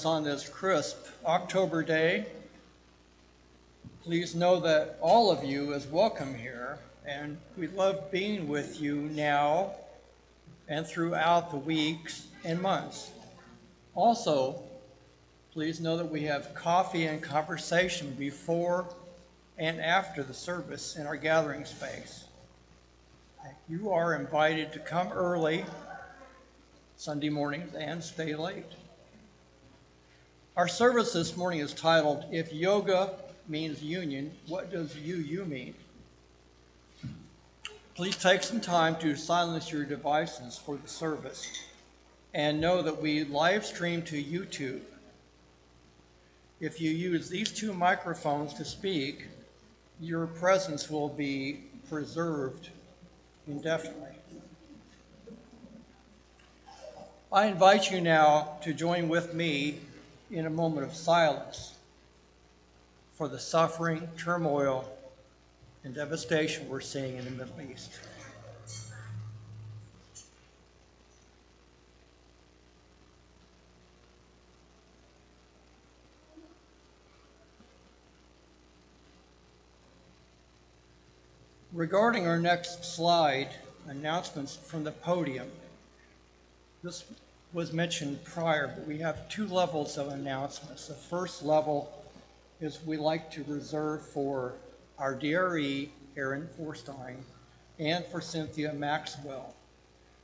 us on this crisp October day. Please know that all of you is welcome here, and we love being with you now and throughout the weeks and months. Also, please know that we have coffee and conversation before and after the service in our gathering space. You are invited to come early Sunday mornings and stay late. Our service this morning is titled, If Yoga Means Union, What Does UU Mean? Please take some time to silence your devices for the service and know that we live stream to YouTube. If you use these two microphones to speak, your presence will be preserved indefinitely. I invite you now to join with me in a moment of silence for the suffering, turmoil, and devastation we're seeing in the Middle East. Regarding our next slide, announcements from the podium. This was mentioned prior, but we have two levels of announcements. The first level is we like to reserve for our DRE, Aaron Forstein, and for Cynthia Maxwell.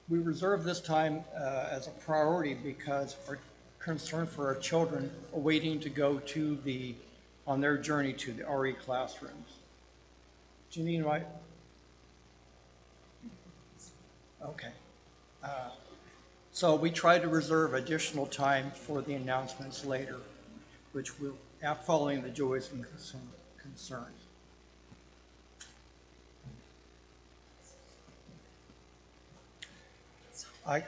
We reserve this time as a priority because we're concerned for our children waiting to go to on their journey to the RE classrooms. Janine, right? Okay. So we try to reserve additional time for the announcements later, which will following the joys and concerns. I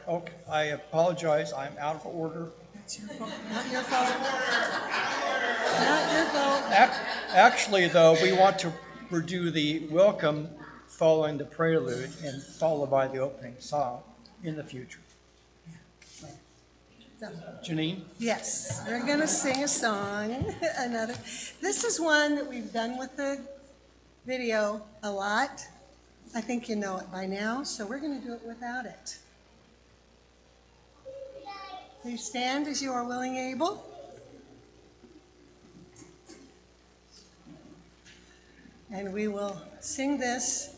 apologize. I'm out of order. That's your fault. Not your fault. Not your fault. Actually, though, we want to do the welcome following the prelude and followed by the opening song in the future. So, Janine? yes, we're going to sing a song. This is one that we've done with the video a lot. I think you know it by now, so we're going to do it without it. Please stand as you are willing and able. And we will sing this.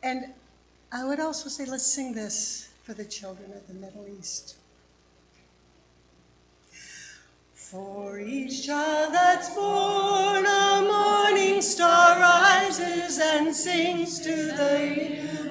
And I would also say, let's sing this for the children of the Middle East. For each child that's born, a morning star rises and sings to the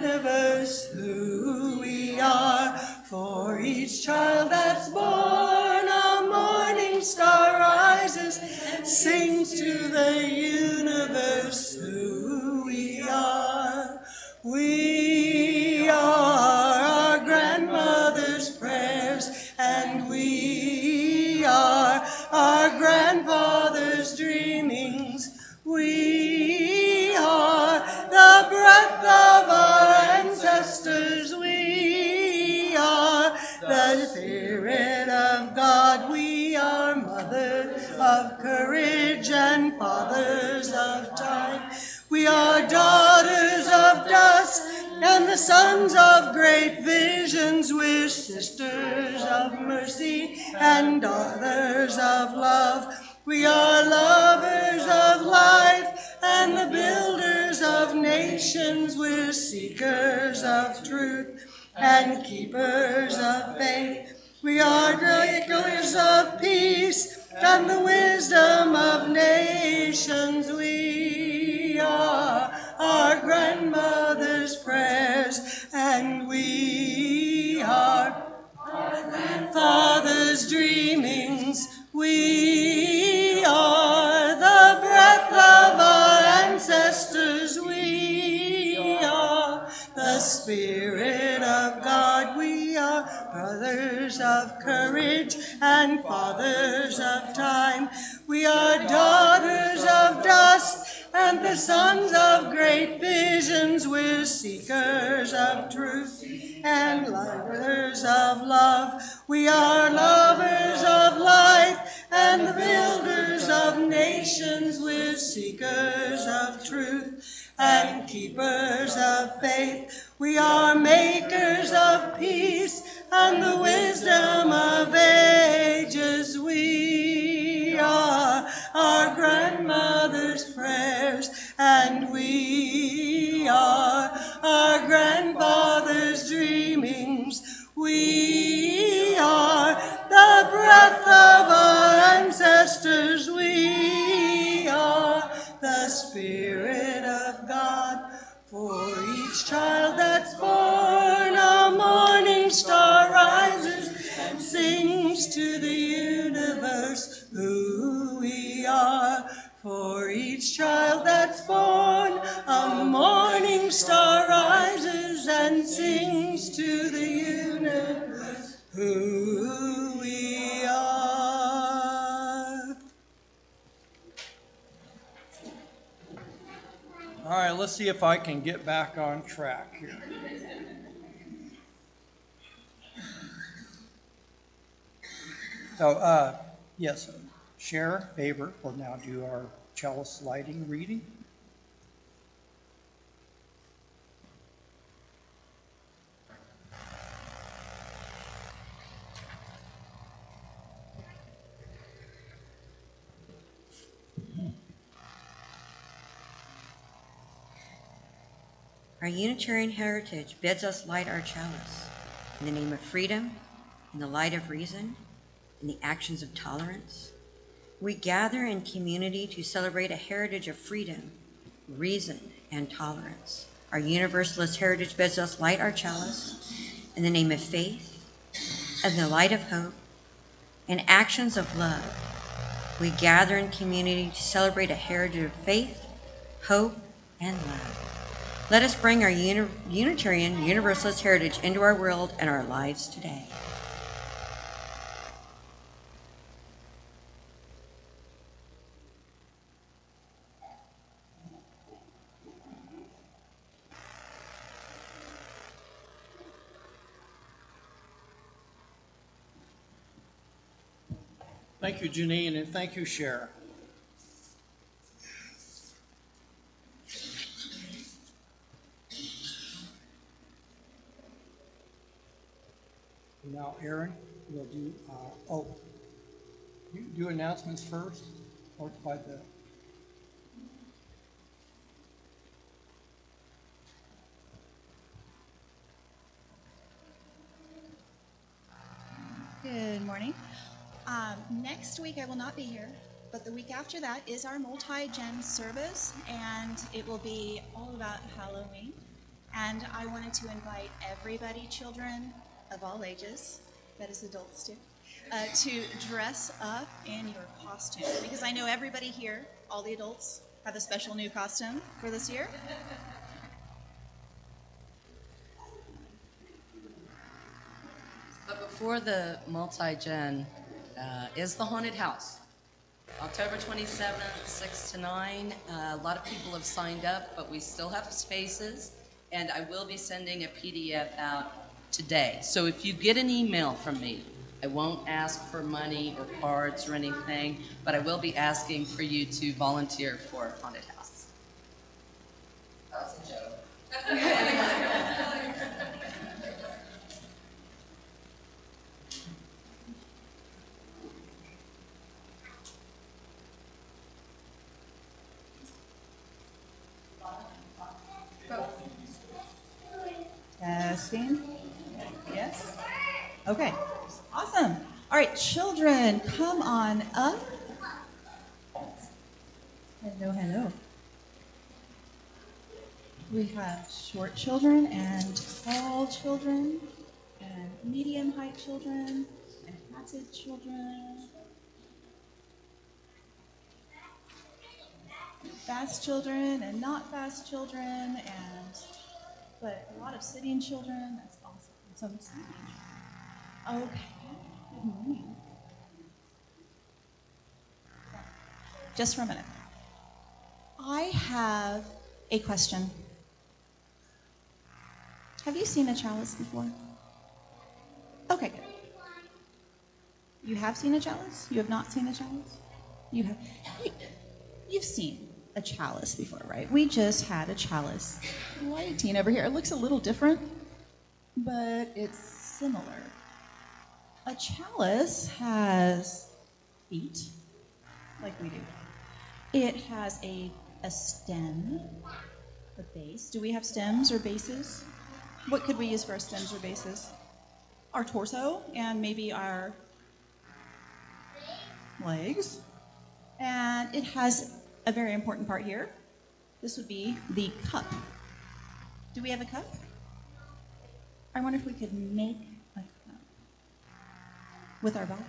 universe who we are. For each child that's born, a morning star rises and sings to the universe who we are. We are our grandmother's prayers, and we are our grandfather's dreamings. We are the breath of our ancestors. We are the Spirit of God. We are mothers of courage and fathers of time. We are daughters of dust and the sons of great visions. We're sisters of mercy and daughters of love. We are lovers of life and the builders of nations. We're seekers of truth and keepers of faith. We are makers of peace and the wisdom of nations. We are our grandmother's prayers, and we are our grandfather's dreamings. We are the breath of our ancestors. We are the Spirit of God. We are brothers of courage and fathers of time. We are daughters of dust and the sons of great visions. We're seekers of truth and lovers of love. We are lovers of life and the builders of nations. We're seekers of truth and keepers of faith. We are makers of peace and the wisdom of ages. We are our grandmother's prayers, and we are our grandfather's dreamings. We are the breath of our ancestors. We are the Spirit of God. For each child that's born, a morning star rises and sings to the universe who we are. For each child that's born, a morning star rises and sings to the universe who we are. All right, let's see if I can get back on track here. So, yes, Cher Faber will now do our chalice lighting reading. Our Unitarian heritage bids us light our chalice in the name of freedom, in the light of reason, in the actions of tolerance. We gather in community to celebrate a heritage of freedom, reason, and tolerance. Our Universalist heritage bids us light our chalice in the name of faith, in the light of hope, and actions of love. We gather in community to celebrate a heritage of faith, hope, and love. Let us bring our Unitarian Universalist heritage into our world and our lives today. Thank you, Janine, and thank you, Cher. Now, Aaron, we'll do, you do announcements first, or by the... Good morning. Next week I will not be here, but the week after that is our multi-gen service, and it will be all about Halloween. And I wanted to invite everybody, children of all ages, that is adults too, to dress up in your costume, because I know everybody here, all the adults, have a special new costume for this year. But before the multi-gen is the haunted house. October 27th, 6 to 9. A lot of people have signed up, but we still have spaces. And I will be sending a PDF out today. So if you get an email from me, I won't ask for money or cards or anything, but I will be asking for you to volunteer for haunted house. That's a joke. Testing. Yes? Okay. Awesome. All right, children, come on up. Hello, hello. We have short children and tall children and medium height children and hatted children. Fast children and not fast children, but a lot of sitting children. That's awesome. Some sleeping children. Okay. Good morning. Just for a minute. I have a question. Have you seen a chalice before? Okay, good. You have seen a chalice? You have not seen a chalice? You have. You've seen a chalice before, right? We just had a chalice lighting over here. It looks a little different, but it's similar. A chalice has feet, like we do. It has a stem, a base. Do we have stems or bases? What could we use for our stems or bases? Our torso and maybe our legs. And it has a very important part here. This would be the cup. Do we have a cup? I wonder if we could make a cup with our bodies.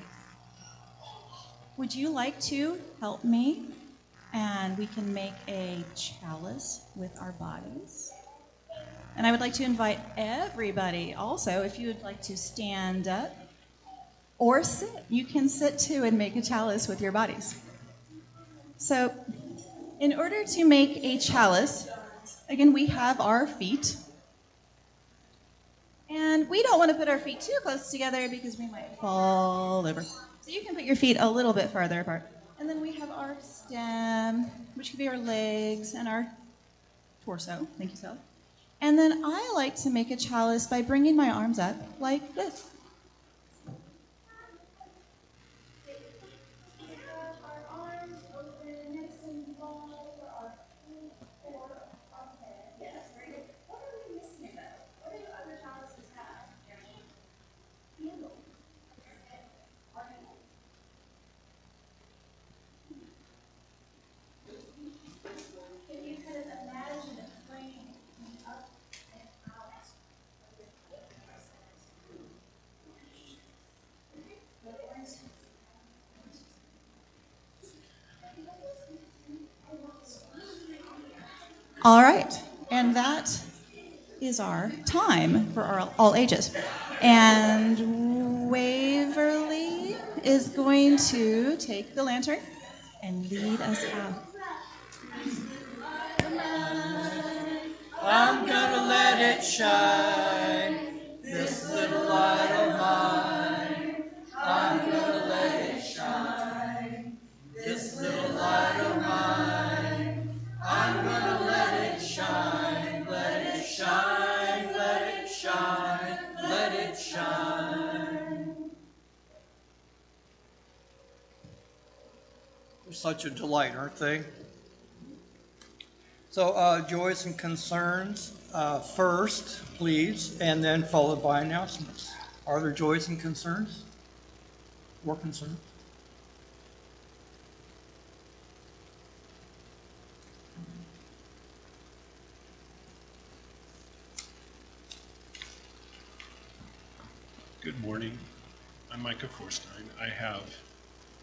Would you like to help me? And we can make a chalice with our bodies. And I would like to invite everybody also, if you would like to stand up or sit. You can sit too and make a chalice with your bodies. So, in order to make a chalice, again, we have our feet. And we don't want to put our feet too close together because we might fall over. So you can put your feet a little bit farther apart. And then we have our stem, which could be our legs and our torso. Thank you, Sal. And then I like to make a chalice by bringing my arms up like this. All right, and that is our time for all ages. And Waverly is going to take the lantern and lead us out. I'm gonna let it shine, this little light of mine. I'm gonna let it shine, this little light of mine. I'm gonna let it shine, let it shine, let it shine, let it shine. They're such a delight, aren't they? So joys and concerns first, please, and then followed by announcements. Are there joys and concerns? Or concerns? Good morning. I'm Micah Forstein. I have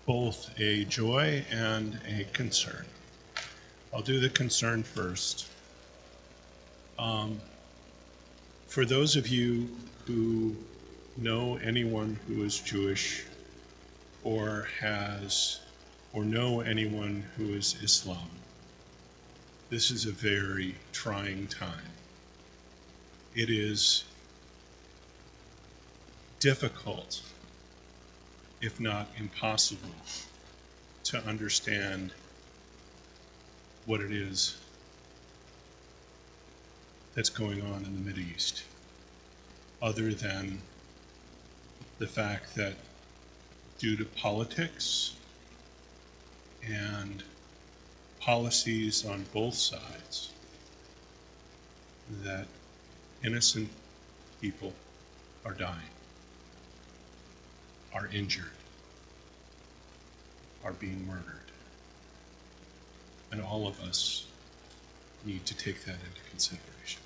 both a joy and a concern. I'll do the concern first. For those of you who know anyone who is Jewish or know anyone who is Islam, this is a very trying time. It is difficult, if not impossible, to understand what it is that's going on in the Mideast, other than the fact that due to politics and policies on both sides, that innocent people are dying, are injured, are being murdered. And all of us need to take that into consideration.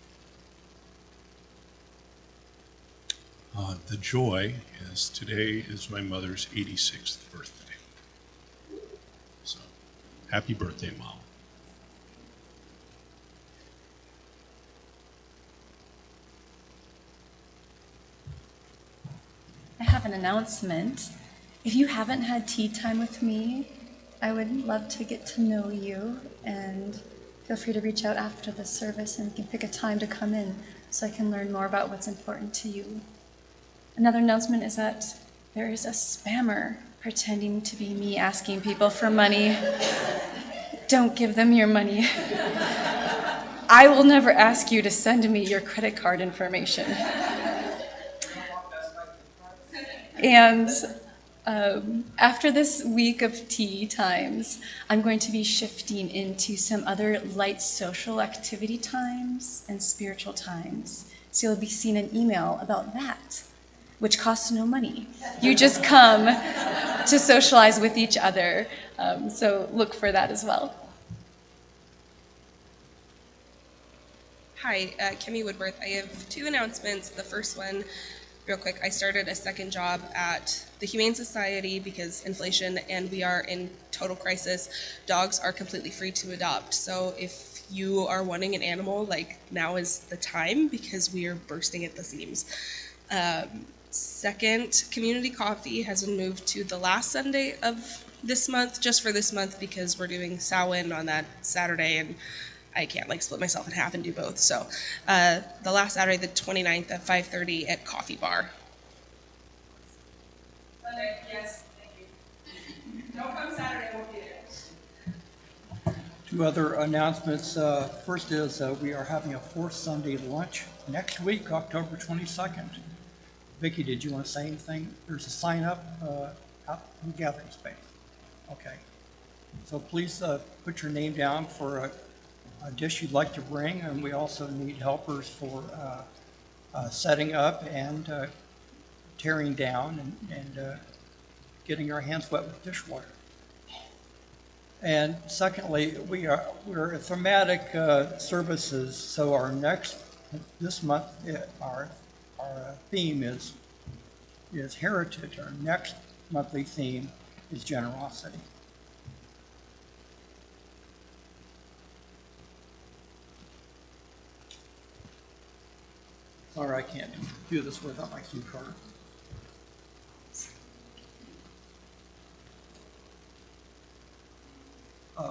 The joy is today is my mother's 86th birthday. So, happy birthday, Mom. I have an announcement. If you haven't had tea time with me, I would love to get to know you and feel free to reach out after the service and we can pick a time to come in so I can learn more about what's important to you. Another announcement is that there is a spammer pretending to be me asking people for money. Don't give them your money. I will never ask you to send me your credit card information. And after this week of tea times, I'm going to be shifting into some other light social activity times and spiritual times. So you'll be seeing an email about that, which costs no money. You just come to socialize with each other. So look for that as well. Hi, Kimmy Woodworth. I have two announcements. The first one, real quick, I started a second job at the Humane Society because inflation and we are in total crisis. Dogs are completely free to adopt. So if you are wanting an animal, like, now is the time because we are bursting at the seams. Second, community coffee has been moved to the last Sunday of this month, just for this month, because we're doing Samhain on that Saturday and I can't like split myself in half and do both. So the last Saturday, the 29th at 5:30 at Coffee Bar. Sunday, yes, thank you. Don't come Saturday, I won't be there. Two other announcements. First is we are having a fourth Sunday lunch next week, October 22nd. Vicki, did you want to say anything? There's a sign up out in the gathering space. Okay. So please put your name down for a dish you'd like to bring, and we also need helpers for setting up and tearing down and getting our hands wet with dishwater. And secondly, we're thematic services. So our this month our theme is heritage. Our next monthly theme is generosity. Sorry, I can't do this without my cue card.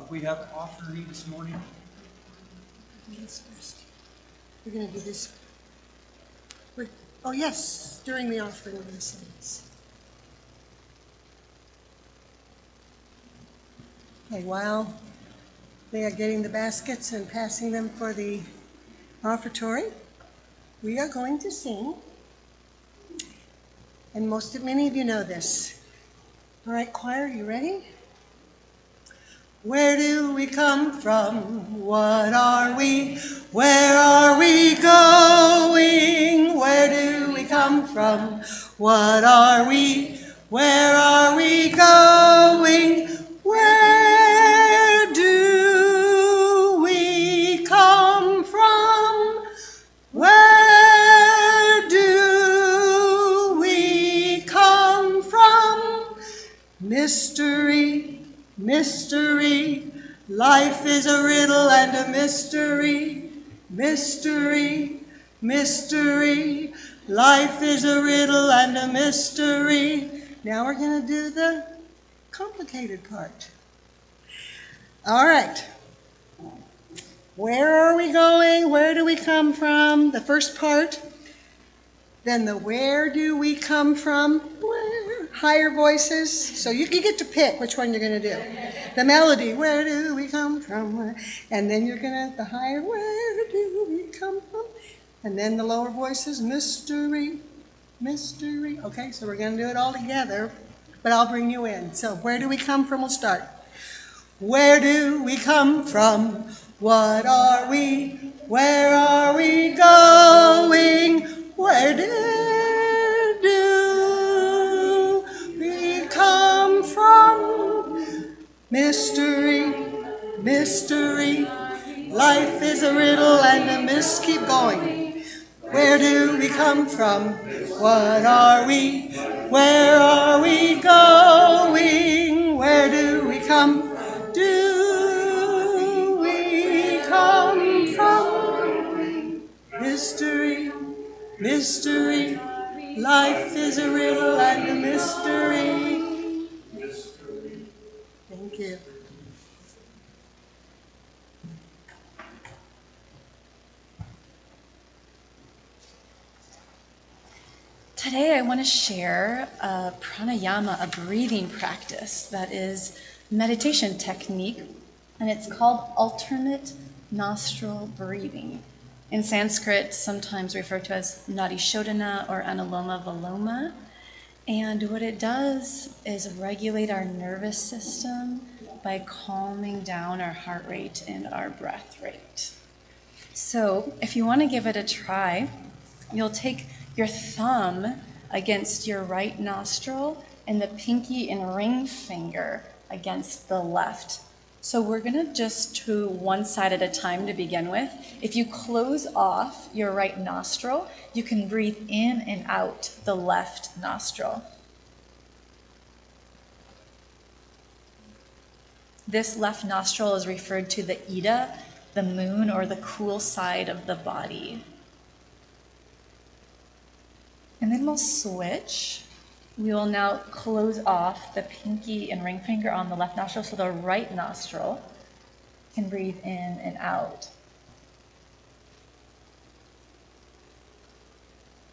We have an offering this morning. We're going to do this. Oh, yes, during the offering of the saints. Okay, while they are getting the baskets and passing them for the offertory, we are going to sing. And many of you know this. All right, choir, you ready? Where do we come from? What are we? Where are we going? Where do we come from? What are we? Where are we going? Where do we come from? Where do we come from? Mystery, mystery, life is a riddle and a mystery. Mystery, mystery, life is a riddle and a mystery. Now we're going to do the complicated part. All right. Where are we going? Where do we come from? The first part. Then the where do we come from? Where? Higher voices. So you get to pick which one you're going to do. The melody, where do we come from? And then you're going to, the higher, where do we come from? And then the lower voices, mystery, mystery. Okay, so we're going to do it all together, but I'll bring you in. So where do we come from? We'll start. Where do we come from? What are we? Where are we going? Where do we come from? Mystery, mystery, life is a riddle and a keep going. Where do we come from? What are we? Where are we going? Where do we come? Do we come from? Mystery, mystery, life is a riddle and a mystery. Thank you. Today I want to share a pranayama, a breathing practice that is meditation technique, and it's called alternate nostril breathing. In Sanskrit, sometimes referred to as Nadi Shodhana or Anuloma Viloma. And what it does is regulate our nervous system by calming down our heart rate and our breath rate. So if you want to give it a try, you'll take your thumb against your right nostril and the pinky and ring finger against the left. So we're going to just do one side at a time to begin with. If you close off your right nostril, you can breathe in and out the left nostril. This left nostril is referred to the Ida, the moon, or the cool side of the body. And then we'll switch. We will now close off the pinky and ring finger on the left nostril so the right nostril can breathe in and out.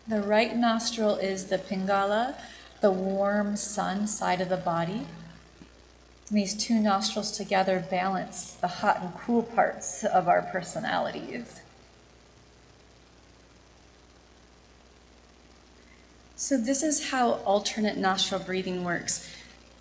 The right nostril is the Pingala, the warm sun side of the body. And these two nostrils together balance the hot and cool parts of our personalities. So this is how alternate nostril breathing works.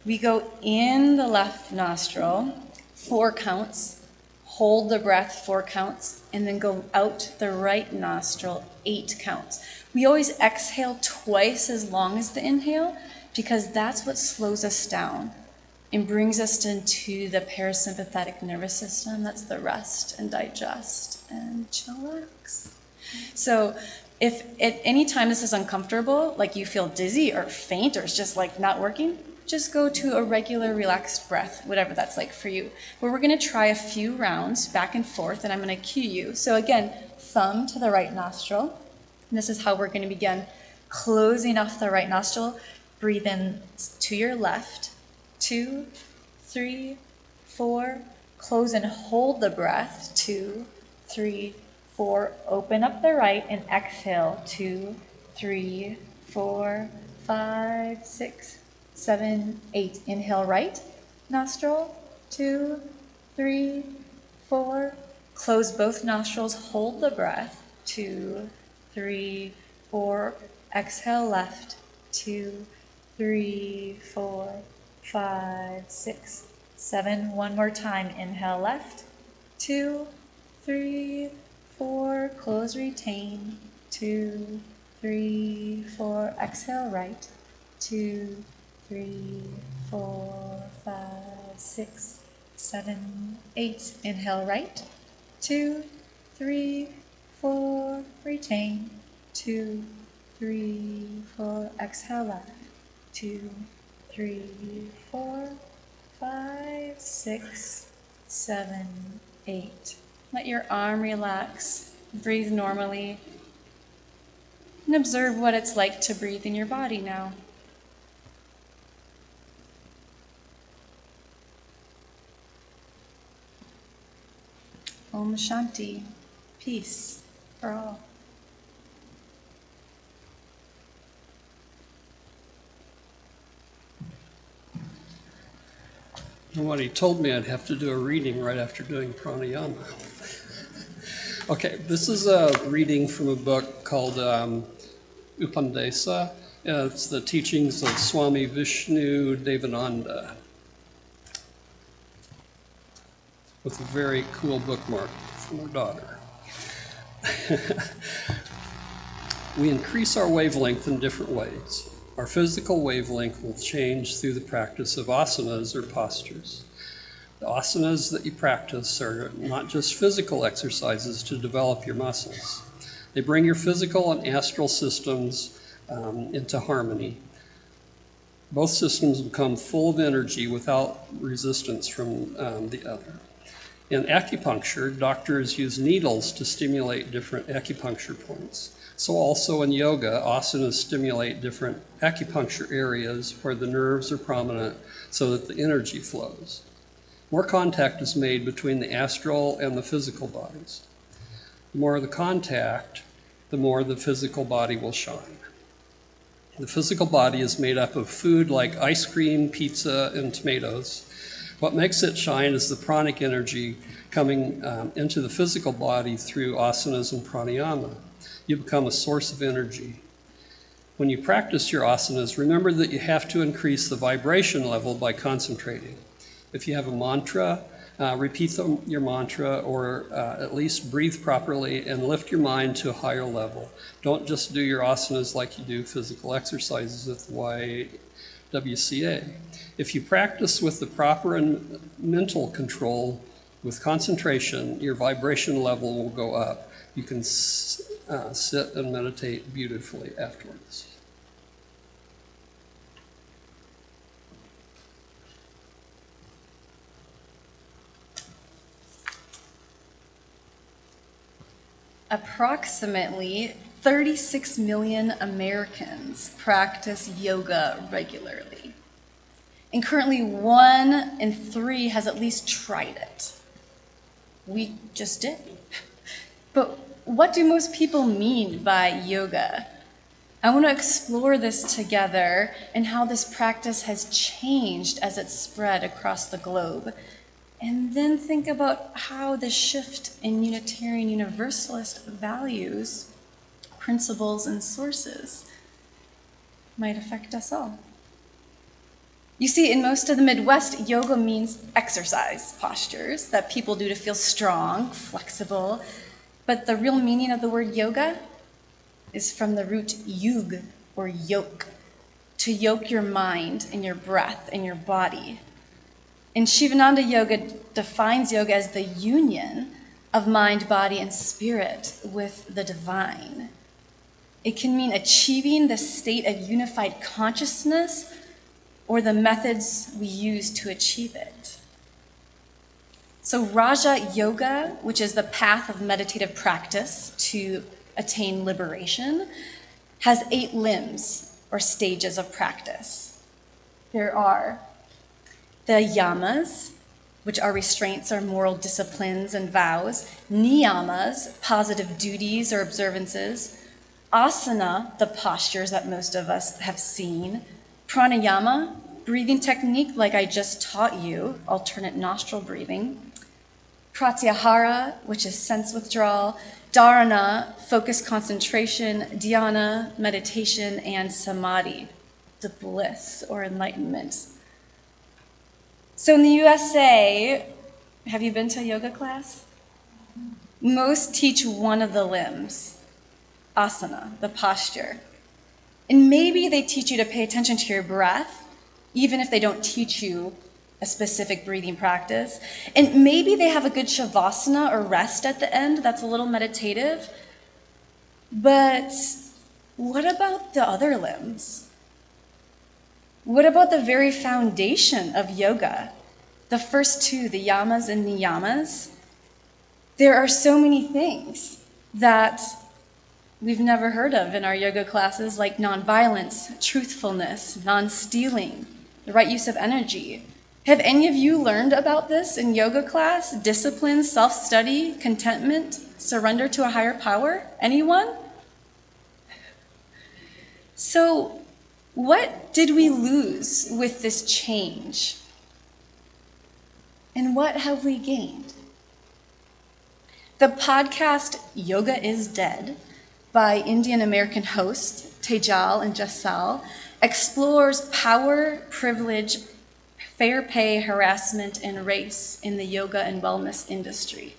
We go in the left nostril, 4 counts, hold the breath 4 counts, and then go out the right nostril 8 counts. We always exhale twice as long as the inhale because that's what slows us down and brings us into the parasympathetic nervous system. That's the rest and digest and chillax. So if at any time this is uncomfortable, like you feel dizzy or faint or it's just like not working, just go to a regular relaxed breath, whatever that's like for you. But we're going to try a few rounds back and forth, and I'm going to cue you. So again, thumb to the right nostril. And this is how we're going to begin. Closing off the right nostril, breathe in to your left. 2, 3, 4. Close and hold the breath. 2, 3, 4. Open up the right and exhale. 2, 3, 4, 5, 6, 7, 8. Inhale right nostril. 2, 3, 4. Close both nostrils. Hold the breath. 2, 3, 4. Exhale left. 2, 3, 4, 5, 6, 7. One more time. Inhale left. 2, 3, 4. Close, retain. 2, 3, 4. Exhale right. 2, 3, 4, 5, 6, 7, 8. Inhale right. 2, 3, 4. Retain. 2, 3, 4. Exhale left. 2, 3, 4, 5, 6, 7, 8. Let your arm relax. Breathe normally. And observe what it's like to breathe in your body now. Om Shanti. Peace for all. Nobody told me I'd have to do a reading right after doing pranayama. Okay, this is a reading from a book called Upandesa. It's the teachings of Swami Vishnu Devananda, with a very cool bookmark from our daughter. We increase our wavelength in different ways. Our physical wavelength will change through the practice of asanas or postures. The asanas that you practice are not just physical exercises to develop your muscles. They bring your physical and astral systems into harmony. Both systems become full of energy without resistance from the other. In acupuncture, doctors use needles to stimulate different acupuncture points. So also in yoga, asanas stimulate different acupuncture areas where the nerves are prominent so that the energy flows. More contact is made between the astral and the physical bodies. The more the contact, the more the physical body will shine. The physical body is made up of food like ice cream, pizza, and tomatoes. What makes it shine is the pranic energy coming into the physical body through asanas and pranayama. You become a source of energy. When you practice your asanas, remember that you have to increase the vibration level by concentrating. If you have a mantra, repeat your mantra, or at least breathe properly and lift your mind to a higher level. Don't just do your asanas like you do physical exercises at the YWCA. If you practice with the proper and mental control, with concentration, your vibration level will go up. You can sit and meditate beautifully afterwards. Approximately 36 million Americans practice yoga regularly. And currently 1 in 3 has at least tried it. We just did. But what do most people mean by yoga? I want to explore this together and how this practice has changed as it's spread across the globe. And then think about how the shift in Unitarian Universalist values, principles, and sources might affect us all. You see, in most of the Midwest, yoga means exercise postures that people do to feel strong, flexible. But the real meaning of the word yoga is from the root yug, or yoke, to yoke your mind and your breath and your body. And Shivananda Yoga defines yoga as the union of mind, body, and spirit with the divine. It can mean achieving the state of unified consciousness or the methods we use to achieve it. So Raja Yoga, which is the path of meditative practice to attain liberation, has 8 limbs or stages of practice. There are the yamas, which are restraints or moral disciplines and vows, niyamas, positive duties or observances, asana, the postures that most of us have seen, pranayama, breathing technique like I just taught you, alternate nostril breathing, pratyahara, which is sense withdrawal, dharana, focused concentration, dhyana, meditation, and samadhi, the bliss or enlightenment. So in the USA, have you been to a yoga class? Most teach one of the limbs, asana, the posture. And maybe they teach you to pay attention to your breath, even if they don't teach you a specific breathing practice. And maybe they have a good shavasana or rest at the end that's a little meditative. But what about the other limbs? What about the very foundation of yoga? The first 2, the yamas and niyamas? There are so many things that we've never heard of in our yoga classes, like nonviolence, truthfulness, non-stealing, the right use of energy. Have any of you learned about this in yoga class? Discipline, self-study, contentment, surrender to a higher power? Anyone? So, what did we lose with this change? And what have we gained? The podcast Yoga is Dead by Indian American hosts Tejal and Jasal explores power, privilege, fair pay, harassment, and race in the yoga and wellness industry.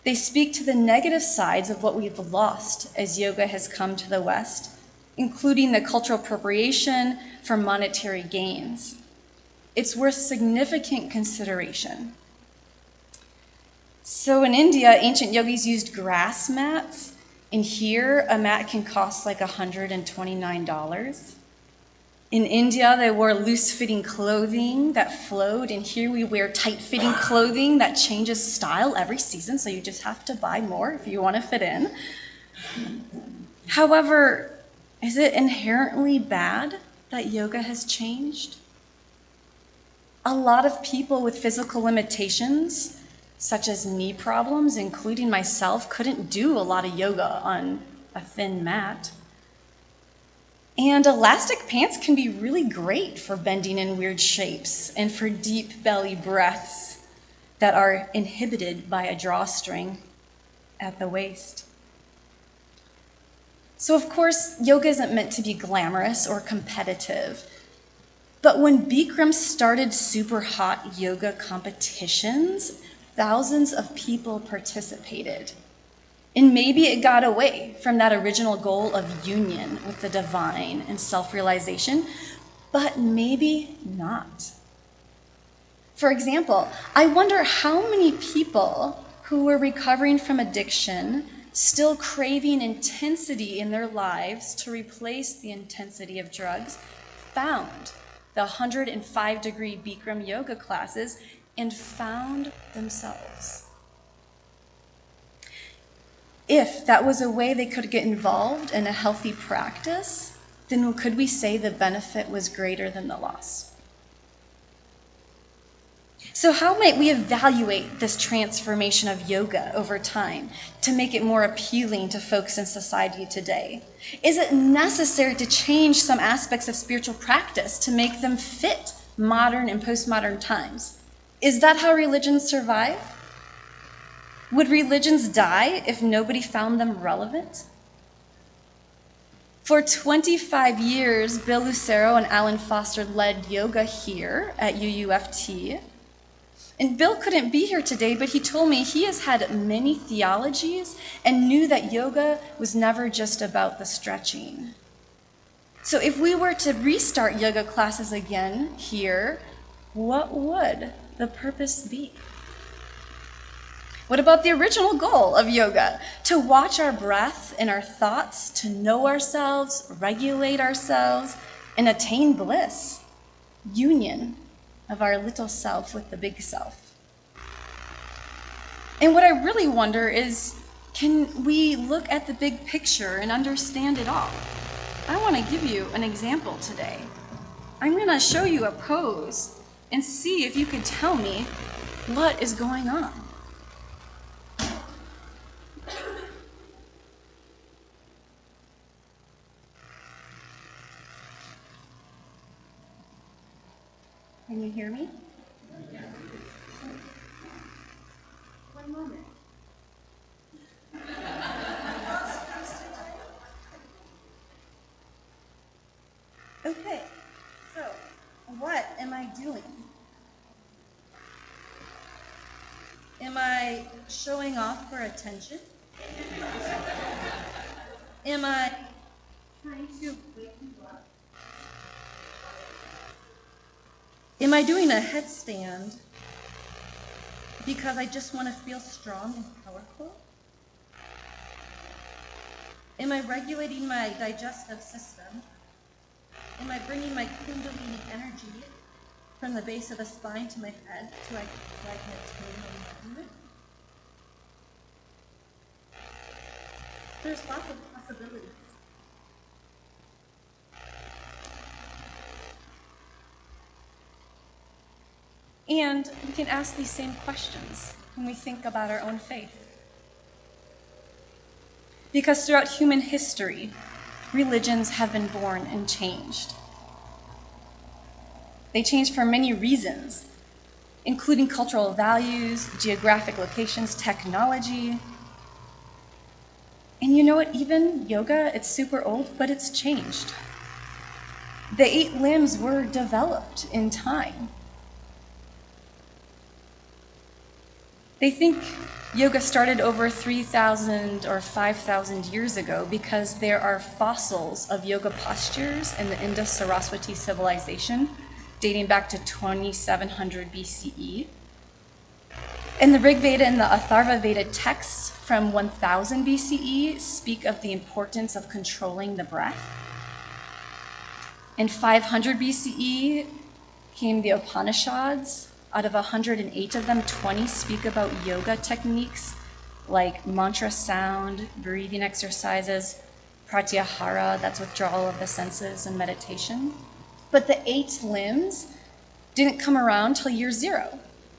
They speak to the negative sides of what we've lost as yoga has come to the West, including the cultural appropriation for monetary gains. It's worth significant consideration. So in India, ancient yogis used grass mats, and here a mat can cost like $129. In India, they wore loose-fitting clothing that flowed, and here we wear tight-fitting clothing that changes style every season, so you just have to buy more if you want to fit in. However, is it inherently bad that yoga has changed? A lot of people with physical limitations, such as knee problems, including myself, couldn't do a lot of yoga on a thin mat. And elastic pants can be really great for bending in weird shapes and for deep belly breaths that are inhibited by a drawstring at the waist. So of course, yoga isn't meant to be glamorous or competitive. But when Bikram started super hot yoga competitions, thousands of people participated. And maybe it got away from that original goal of union with the divine and self-realization, but maybe not. For example, I wonder how many people who were recovering from addiction, still craving intensity in their lives to replace the intensity of drugs, found the 105-degree Bikram yoga classes and found themselves. If that was a way they could get involved in a healthy practice, then could we say the benefit was greater than the loss? So how might we evaluate this transformation of yoga over time to make it more appealing to folks in society today? Is it necessary to change some aspects of spiritual practice to make them fit modern and postmodern times? Is that how religions survive? Would religions die if nobody found them relevant? For 25 years, Bill Lucero and Alan Foster led yoga here at UUFT. And Bill couldn't be here today, but he told me he has had many theologies and knew that yoga was never just about the stretching. So if we were to restart yoga classes again here, what would the purpose be? What about the original goal of yoga? To watch our breath and our thoughts, to know ourselves, regulate ourselves, and attain bliss, union of our little self with the big self. And what I really wonder is, can we look at the big picture and understand it all? I want to give you an example today. I'm going to show you a pose and see if you can tell me what is going on. Can you hear me? One moment. Okay, so what am I doing? Am I showing off for attention? Am I trying to wake you up? Am I doing a headstand because I just want to feel strong and powerful? Am I regulating my digestive system? Am I bringing my kundalini energy from the base of the spine to my head so I can attain enlightenment? There's lots of possibilities. And we can ask these same questions when we think about our own faith. Because throughout human history, religions have been born and changed. They changed for many reasons, including cultural values, geographic locations, technology. And you know what? Even yoga, it's super old, but it's changed. The 8 limbs were developed in time. They think yoga started over 3,000 or 5,000 years ago because there are fossils of yoga postures in the Indus-Saraswati civilization dating back to 2700 BCE. And the Rig Veda and the Atharva Veda texts from 1000 BCE speak of the importance of controlling the breath. In 500 BCE came the Upanishads. Out of 108 of them, 20 speak about yoga techniques like mantra sound, breathing exercises, pratyahara, that's withdrawal of the senses, and meditation. But the 8 limbs didn't come around till year 0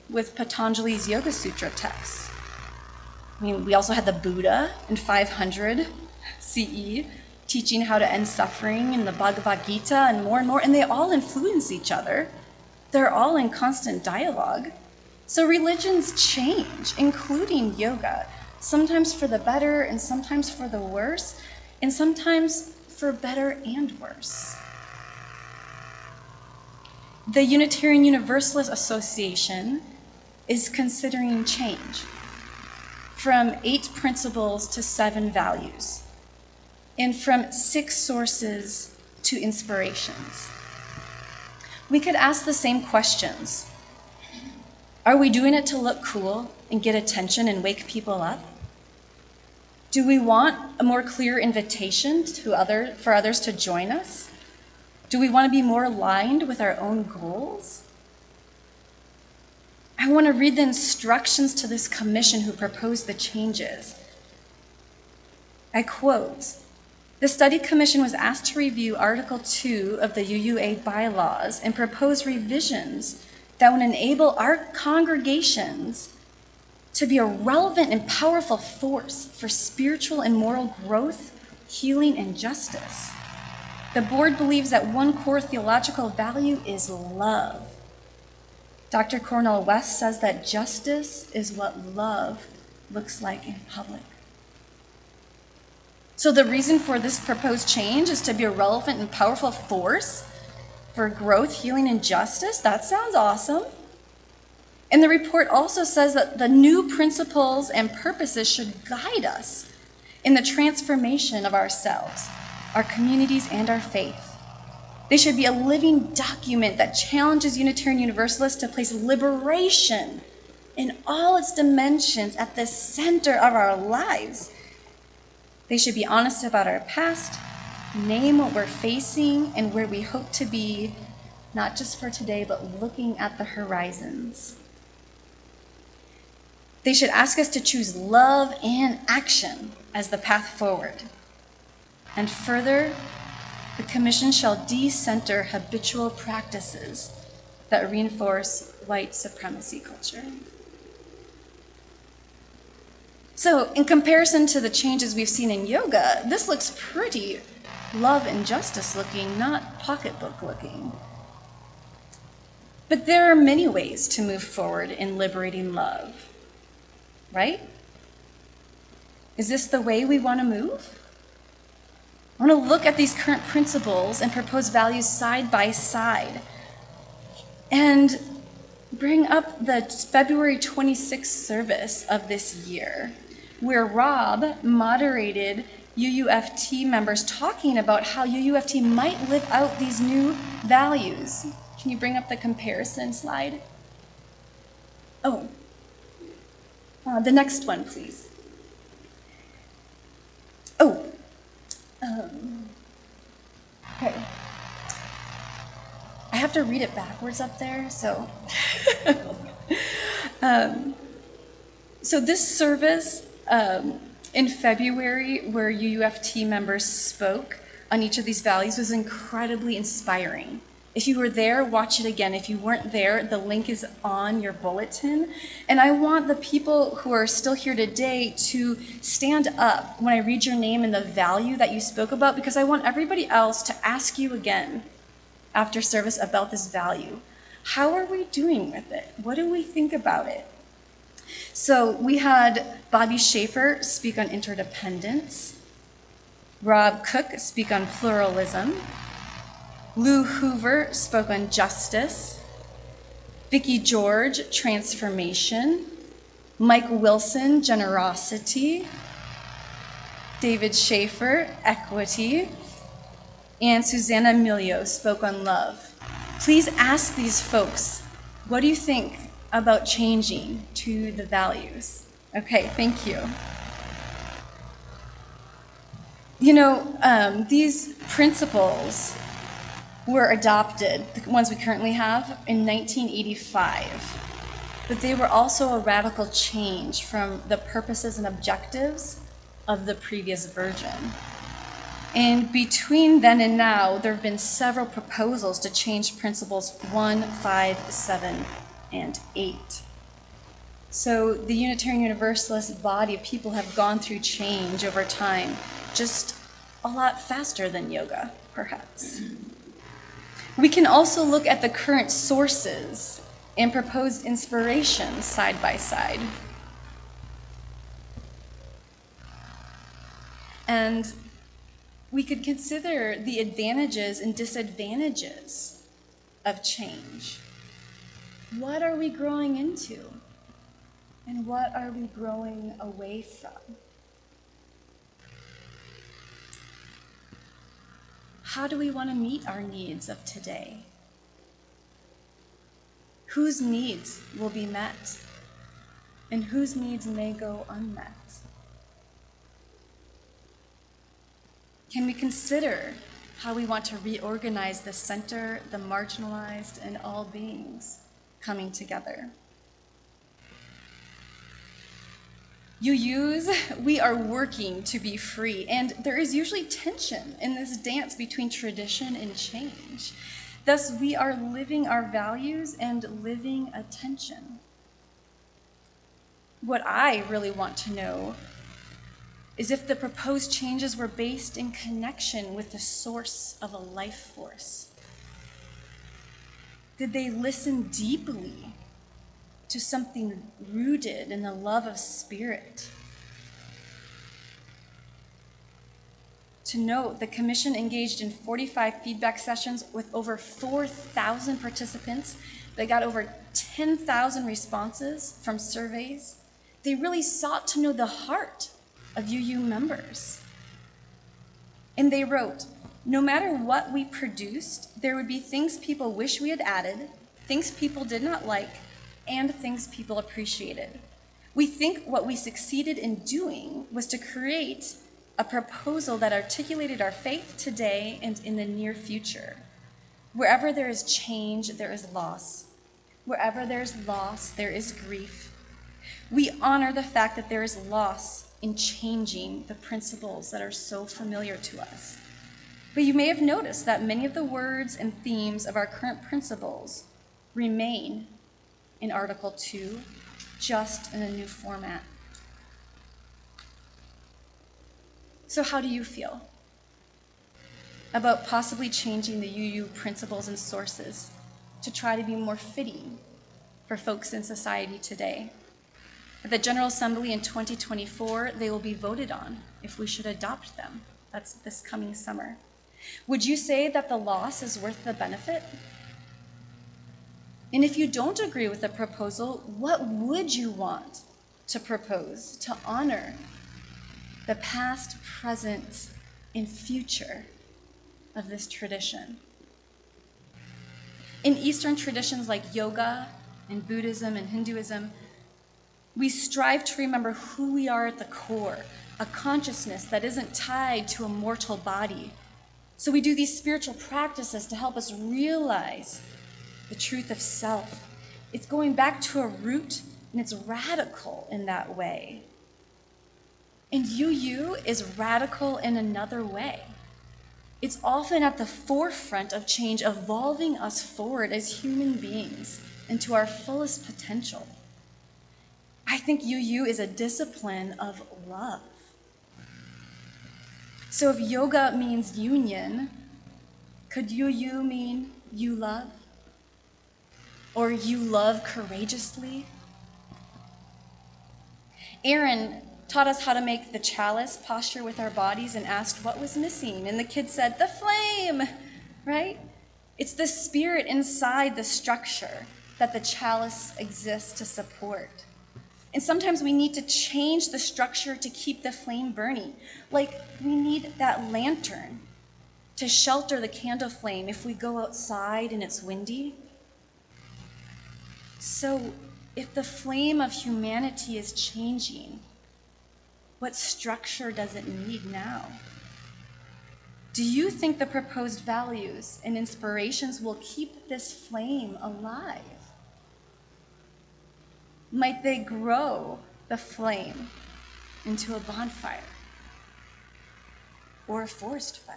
with Patanjali's Yoga Sutra texts. I mean, we also had the Buddha in 500 CE teaching how to end suffering in the Bhagavad Gita and more, and they all influence each other. They're all in constant dialogue. So religions change, including yoga, sometimes for the better and sometimes for the worse, and sometimes for better and worse. The Unitarian Universalist Association is considering change from 8 principles to 7 values, and from 6 sources to inspirations. We could ask the same questions. Are we doing it to look cool and get attention and wake people up? Do we want a more clear invitation for others to join us? Do we want to be more aligned with our own goals? I want to read the instructions to this commission who proposed the changes. I quote, "The study commission was asked to review Article 2 of the UUA bylaws and propose revisions that would enable our congregations to be a relevant and powerful force for spiritual and moral growth, healing, and justice. The board believes that one core theological value is love. Dr. Cornel West says that justice is what love looks like in public." So the reason for this proposed change is to be a relevant and powerful force for growth, healing, and justice? That sounds awesome. And the report also says that the new principles and purposes should guide us in the transformation of ourselves, our communities, and our faith. They should be a living document that challenges Unitarian Universalists to place liberation in all its dimensions at the center of our lives. They should be honest about our past, name what we're facing and where we hope to be, not just for today, but looking at the horizons. They should ask us to choose love and action as the path forward. And further, the commission shall de-center habitual practices that reinforce white supremacy culture. So, in comparison to the changes we've seen in yoga, this looks pretty love and justice looking, not pocketbook looking. But there are many ways to move forward in liberating love, right? Is this the way we want to move? I want to look at these current principles and propose values side by side and bring up the February 26th service of this year, where Rob moderated UUFT members talking about how UUFT might live out these new values. Can you bring up the comparison slide? Oh, the next one, please. Oh, okay. I have to read it backwards up there, so. So this service in February, where UUFT members spoke on each of these values, was incredibly inspiring. If you were there, watch it again. If you weren't there, the link is on your bulletin. And I want the people who are still here today to stand up when I read your name and the value that you spoke about, because I want everybody else to ask you again after service about this value. How are we doing with it? What do we think about it? So we had Bobby Schaefer speak on interdependence, Rob Cook speak on pluralism, Lou Hoover spoke on justice, Vicki George, transformation, Mike Wilson, generosity, David Schaefer, equity, and Susanna Emilio spoke on love. Please ask these folks, what do you think about changing to the values? Okay, thank you. You know, these principles were adopted, the ones we currently have, in 1985. But they were also a radical change from the purposes and objectives of the previous version. And between then and now, there have been several proposals to change principles 1, 5, 7, and 8. So the Unitarian Universalist body of people have gone through change over time. Just a lot faster than yoga, perhaps. We can also look at the current sources and proposed inspirations side by side. And we could consider the advantages and disadvantages of change. What are we growing into? And what are we growing away from? How do we want to meet our needs of today? Whose needs will be met? And whose needs may go unmet? Can we consider how we want to reorganize the center, the marginalized, and all beings coming together? UUs, we are working to be free, and there is usually tension in this dance between tradition and change. Thus, we are living our values and living a tension. What I really want to know is if the proposed changes were based in connection with the source of a life force. Did they listen deeply to something rooted in the love of spirit? To note, the commission engaged in 45 feedback sessions with over 4,000 participants. They got over 10,000 responses from surveys. They really sought to know the heart of UU members. And they wrote, no matter what we produced, there would be things people wish we had added, things people did not like, and things people appreciated. We think what we succeeded in doing was to create a proposal that articulated our faith today and in the near future. Wherever there is change, there is loss. Wherever there is loss, there is grief. We honor the fact that there is loss in changing the principles that are so familiar to us. But you may have noticed that many of the words and themes of our current principles remain in Article 2, just in a new format. So how do you feel about possibly changing the UU principles and sources to try to be more fitting for folks in society today? At the General Assembly in 2024, they will be voted on if we should adopt them. That's this coming summer. Would you say that the loss is worth the benefit? And if you don't agree with the proposal, what would you want to propose to honor the past, present, and future of this tradition? In Eastern traditions like yoga and Buddhism and Hinduism, we strive to remember who we are at the core, a consciousness that isn't tied to a mortal body. So we do these spiritual practices to help us realize the truth of self. It's going back to a root, and it's radical in that way. And UU is radical in another way. It's often at the forefront of change, evolving us forward as human beings into our fullest potential. I think UU is a discipline of love. So if yoga means union, could UU mean you love? Or you love courageously? Aaron taught us how to make the chalice posture with our bodies and asked what was missing. And the kid said, the flame, right? It's the spirit inside the structure that the chalice exists to support. And sometimes we need to change the structure to keep the flame burning. Like we need that lantern to shelter the candle flame if we go outside and it's windy. So if the flame of humanity is changing, what structure does it need now? Do you think the proposed values and inspirations will keep this flame alive? Might they grow the flame into a bonfire or a forest fire?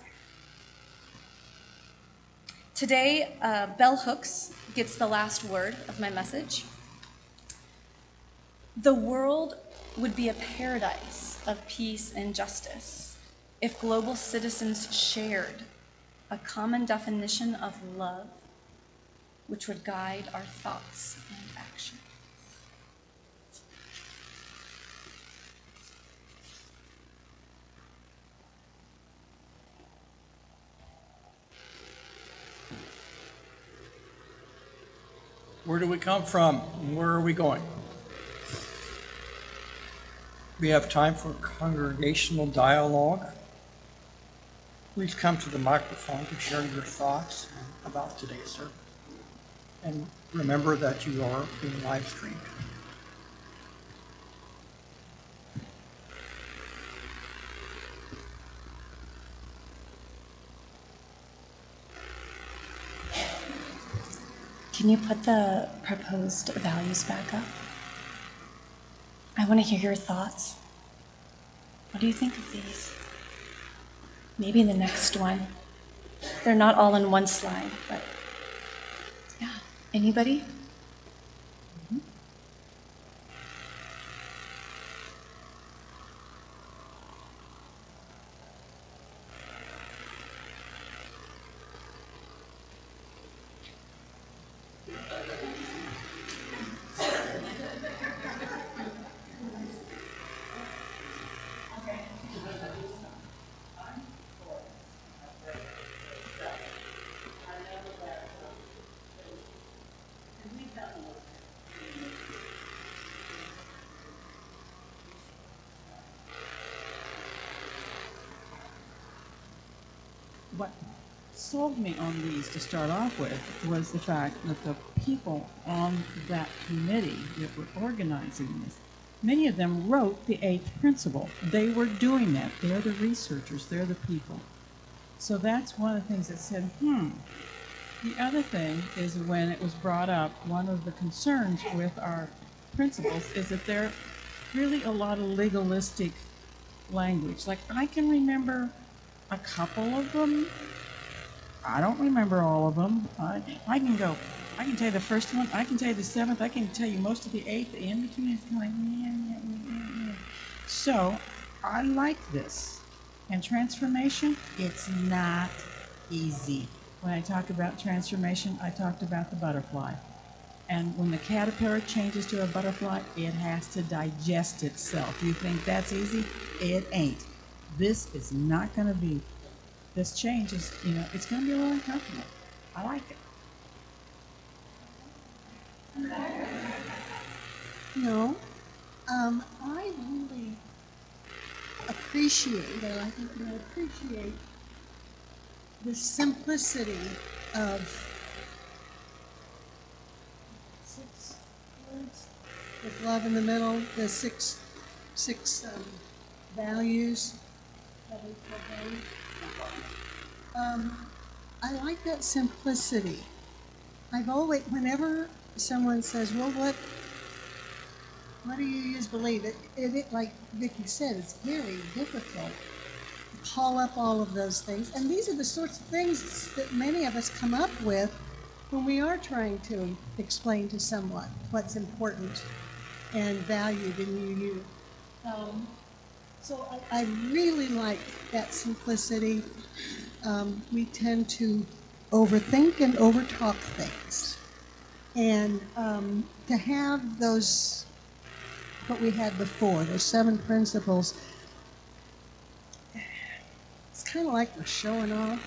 Today, bell hooks gets the last word of my message. The world would be a paradise of peace and justice if global citizens shared a common definition of love, which would guide our thoughts and action. Where do we come from? Where are we going? We have time for congregational dialogue. Please come to the microphone to share your thoughts about today's service. And remember that you are being live streamed. Can you put the proposed values back up? I want to hear your thoughts. What do you think of these? Maybe the next one. They're not all in one slide, but yeah. Anybody? What sold me on these to start off with was the fact that the people on that committee that were organizing this, many of them wrote the 8th principle. They were doing that. They're the researchers. They're the people. So that's one of the things that said, The other thing is when it was brought up, one of the concerns with our principles is that there are really a lot of legalistic language. Like, I can remember a couple of them. I don't remember all of them. I can tell you the first one, I can tell you the 7th, I can tell you most of the 8th, the in between is kind of like, So, I like this. And transformation, it's not easy. When I talk about transformation, I talked about the butterfly. And when the caterpillar changes to a butterfly, it has to digest itself. You think that's easy? It ain't. This is not going to be, this change is, it's going to be a little uncomfortable. I like it. No, I really appreciate the simplicity of 6 words with love in the middle, the six values. I like that simplicity. I've always, whenever someone says, well, what do you use believe? It like Vicki said, it's very difficult to call up all of those things. And these are the sorts of things that many of us come up with when we are trying to explain to someone what's important and valued in UU. So I really like that simplicity. We tend to overthink and overtalk things. And to have those, what we had before, those 7 principles, it's kind of like we're showing off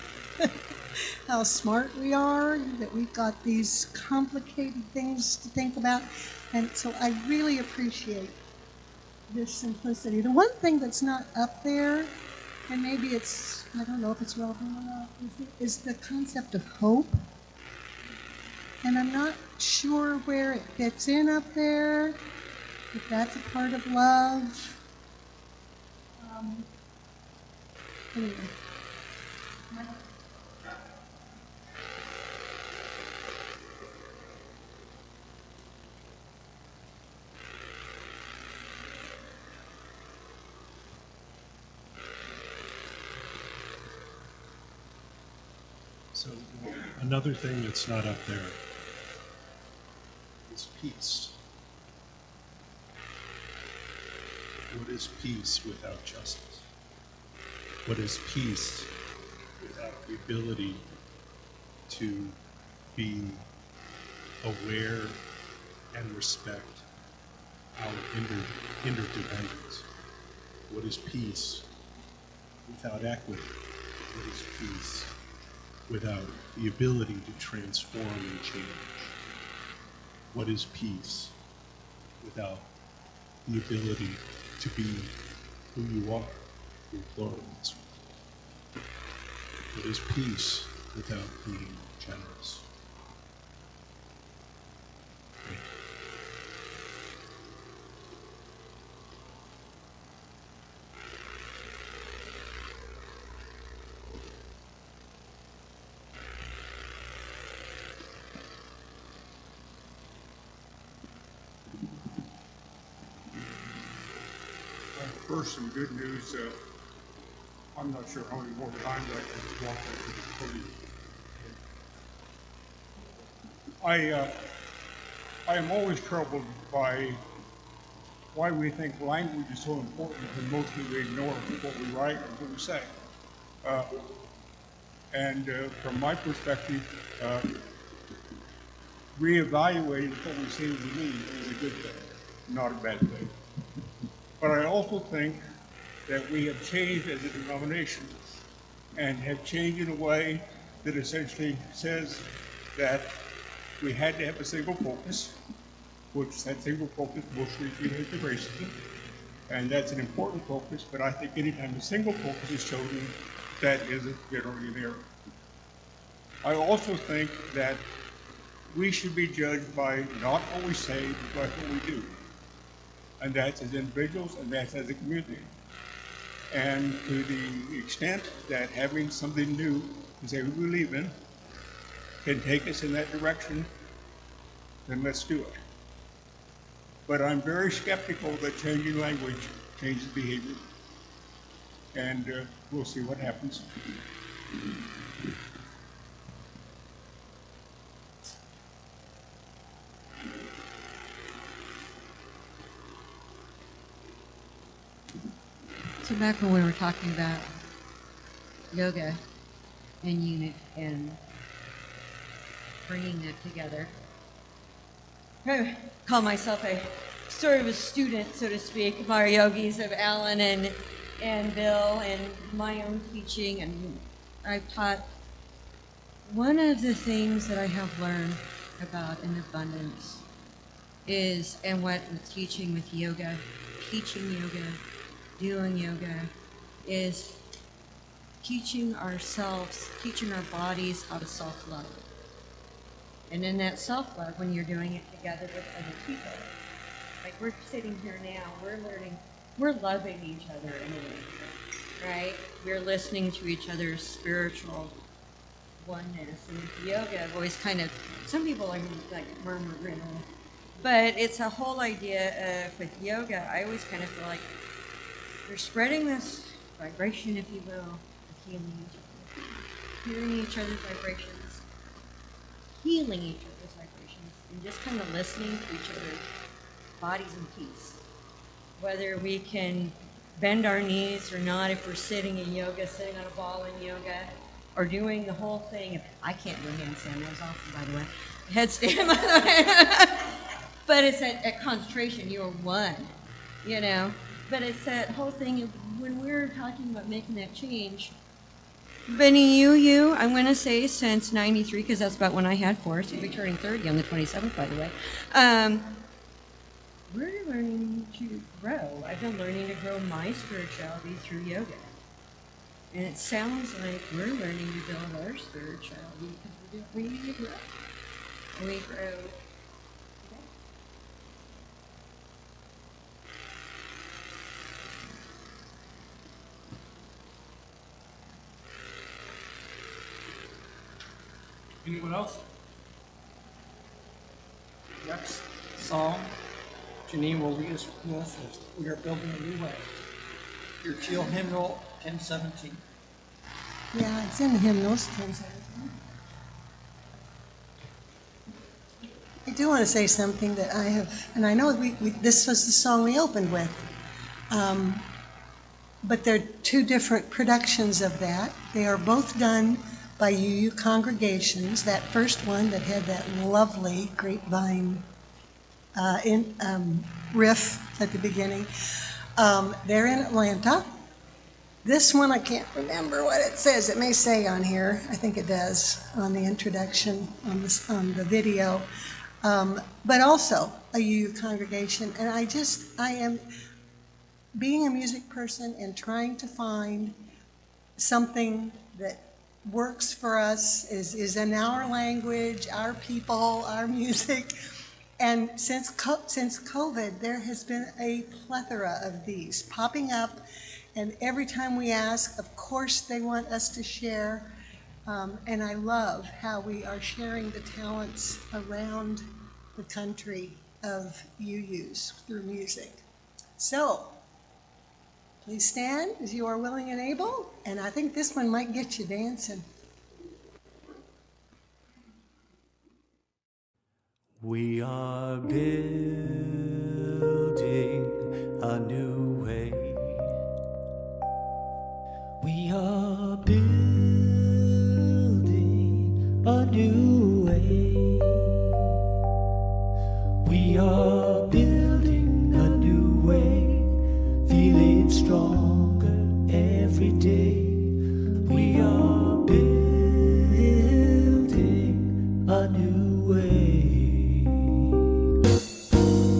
how smart we are, that we've got these complicated things to think about. And so I really appreciate this simplicity. The one thing that's not up there, and maybe it's, I don't know if it's relevant or not, is the concept of hope. And I'm not sure where it fits in up there, if that's a part of love. Anyway. So another thing that's not up there is peace. What is peace without justice? What is peace without the ability to be aware and respect our interdependence? What is peace without equity? What is peace without the ability to transform and change? What is peace without the ability to be who you are, your pluralism? What is peace without being generous? Thank you. First, some good news. I'm not sure how many more times I can walk over to the podium. I am always troubled by why we think language is so important and mostly we ignore what we write and what we say. From my perspective, reevaluating what we say we mean is a good thing, not a bad thing. But I also think that we have changed as a denomination and have changed in a way that essentially says that we had to have a single focus, which that single focus mostly relates to racism, and that's an important focus, but I think anytime a single focus is chosen, that is generally an error. I also think that we should be judged by not what we say, but by what we do. And that's as individuals, and that's as a community. And to the extent that having something new to say we believe in can take us in that direction, then let's do it. But I'm very skeptical that changing language changes behavior. And we'll see what happens. So back when we were talking about yoga and unit and bringing that together, I call myself a sort of a student, so to speak, of our yogis, of Alan and Bill, and my own teaching. And I've taught one of the things that I have learned about an abundance is, and what I'm teaching with yoga, teaching yoga, doing yoga, is teaching ourselves, teaching our bodies how to self-love. And in that self-love, when you're doing it together with other people, like we're sitting here now, we're learning, we're loving each other in a way, right? We're listening to each other's spiritual oneness. And with yoga, I've always kind of, some people like murmur, but it's a whole idea of, with yoga, I always kind of feel like you're spreading this vibration, if you will, of healing each other's vibrations, healing each other's vibrations, and just kind of listening to each other's bodies in peace. Whether we can bend our knees or not, if we're sitting in yoga, sitting on a ball in yoga, or doing the whole thing. I can't do a handstand, that was awesome, by the way. Headstand, by the way. But it's at concentration, you are one, you know. But it's that whole thing of when we're talking about making that change. Benny, I'm going to say since 93, because that's about when I had 4, so you'll be turning 30 on the 27th, by the way. We're learning to grow. I've been learning to grow my spirituality through yoga. And it sounds like we're learning to build our spirituality because we need to grow. And we grow. Anyone else? Next song, Janine will lead us with as We Are Building a New Way. Your Teal Hymnal 1017. Yeah, it's in the hymnals, 1017. I do want to say something that I have, and I know this was the song we opened with. but they're two different productions of that. They are both done by UU congregations. That first one that had that lovely grapevine riff at the beginning, they're in Atlanta. This one, I can't remember what it says. It may say on here. I think it does on the introduction on the video. But also a UU congregation. And I am being a music person and trying to find something that works for us, is in our language, our people, our music. And since COVID, there has been a plethora of these popping up. And every time we ask, of course, they want us to share. And I love how we are sharing the talents around the country of UUs through music. So, please stand as you are willing and able. And I think this one might get you dancing. We are building a new way. We are building a new way. We are building a new way, feeling stronger every day. We are building a new way.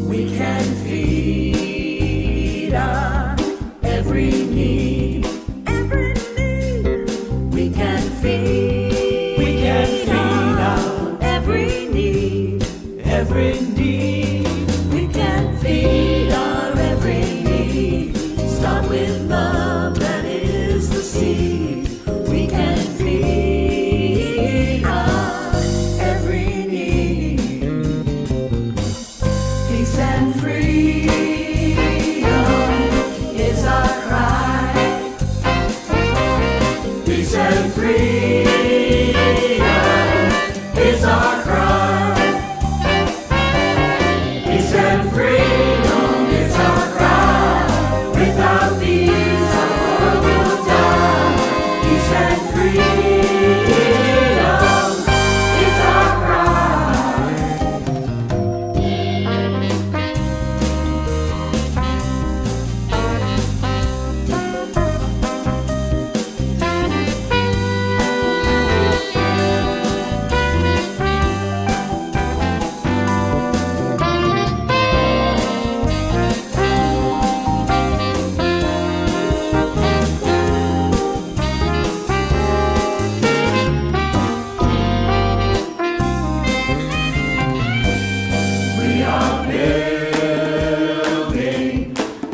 We can feed our every need. Every need. We can feed our every need. Every need. We can feed our every need. Start with love, that is the seed. We can feed our every need. Peace and freedom is our cry. Peace and freedom is our cry. Peace and freedom is our cry. Without these our world will die. Peace and freedom is our cry. We are building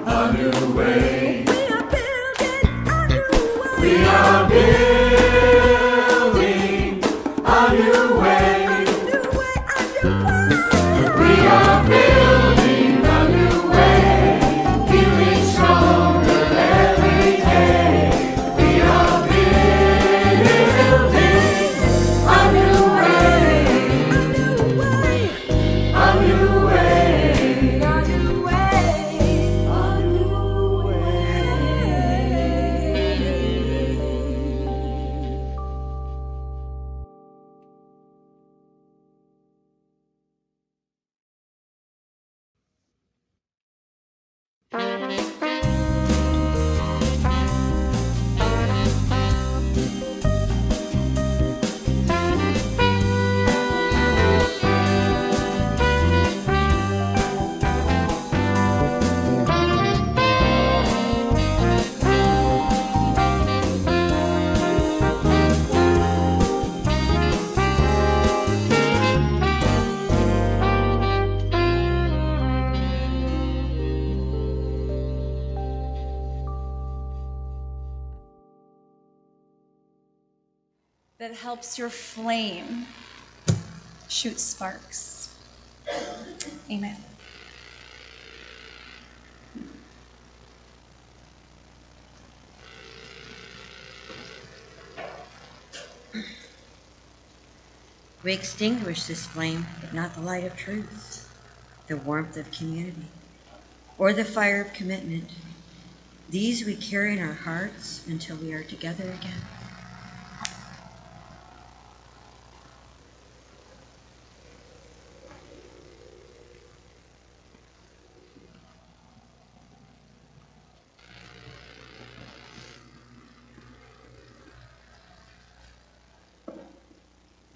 a new way. We are building a new way. We are building a new way, feeling stronger every day. We are building a new way. A new way, a new way, a new that helps your flame shoot sparks. Amen. We extinguish this flame, but not the light of truth, the warmth of community, or the fire of commitment. These we carry in our hearts until we are together again.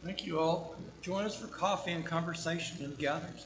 Thank you all. Join us for coffee and conversation in the gatherings.